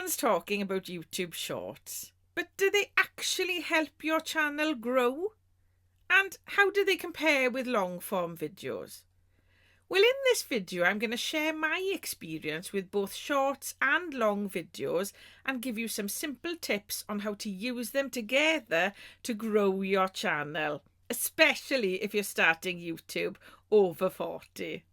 Everyone's talking about YouTube Shorts, but do they actually help your channel grow? And how do they compare with long-form videos? Well, in this video, I'm going to share my experience with both shorts and long videos and give you some simple tips on how to use them together to grow your channel, especially if you're starting YouTube over 40.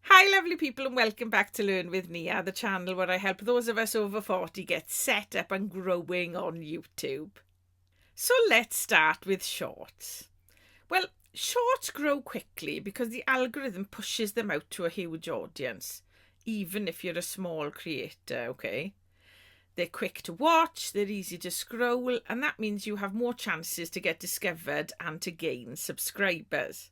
Hi lovely people, and welcome back to Learn with Nia, the channel where I help those of us over 40 get set up and growing on YouTube. So let's start with shorts. Well, shorts grow quickly because the algorithm pushes them out to a huge audience, even if you're a small creator, okay? They're quick to watch, they're easy to scroll, and that means you have more chances to get discovered and to gain subscribers.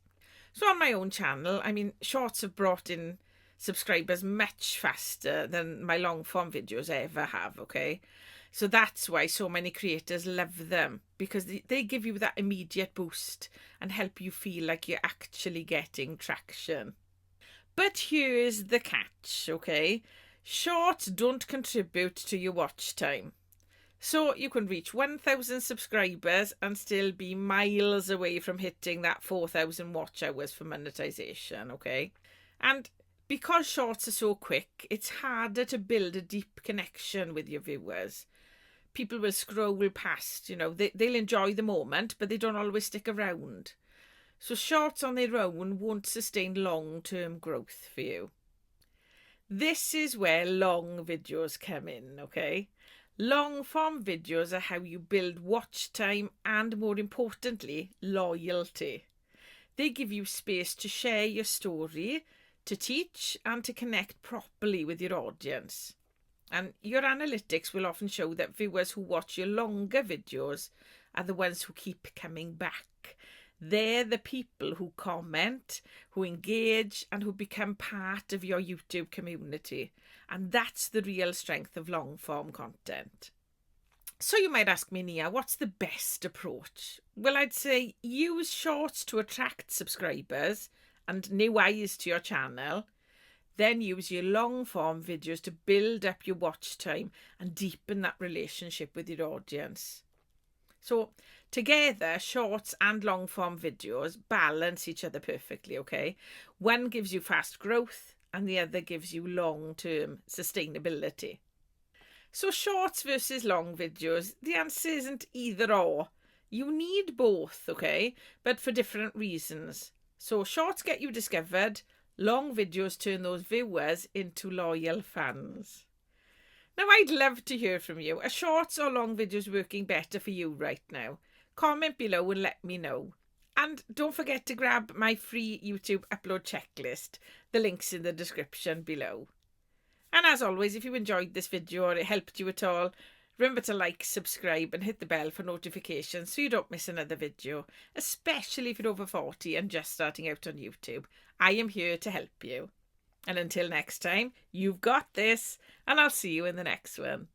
So on my own channel, shorts have brought in subscribers much faster than my long form videos ever have, okay? So that's why so many creators love them, because they give you that immediate boost and help you feel like you're actually getting traction. But here's the catch, okay? Shorts don't contribute to your watch time. So you can reach 1,000 subscribers and still be miles away from hitting that 4,000 watch hours for monetization, okay? And because shorts are so quick, it's harder to build a deep connection with your viewers. People will scroll past, they'll enjoy the moment, but they don't always stick around. So shorts on their own won't sustain long-term growth for you. This is where long videos come in, okay? Long-form videos are how you build watch time and, more importantly, loyalty. They give you space to share your story, to teach, and to connect properly with your audience. And your analytics will often show that viewers who watch your longer videos are the ones who keep coming back. They're the people who comment, who engage, and who become part of your YouTube community. And that's the real strength of long-form content. So you might ask me, Nia, what's the best approach? Well, I'd say use shorts to attract subscribers and new eyes to your channel. Then use your long-form videos to build up your watch time and deepen that relationship with your audience. So together, shorts and long-form videos balance each other perfectly, okay? One gives you fast growth and the other gives you long-term sustainability. So shorts versus long videos, the answer isn't either or. You need both, okay? But for different reasons. So shorts get you discovered, long videos turn those viewers into loyal fans. Now, I'd love to hear from you. Are shorts or long videos working better for you right now? Comment below and let me know. And don't forget to grab my free YouTube upload checklist. The link's in the description below. And as always, if you enjoyed this video or it helped you at all, remember to like, subscribe and hit the bell for notifications so you don't miss another video, especially if you're over 40 and just starting out on YouTube. I am here to help you. And until next time, you've got this, and I'll see you in the next one.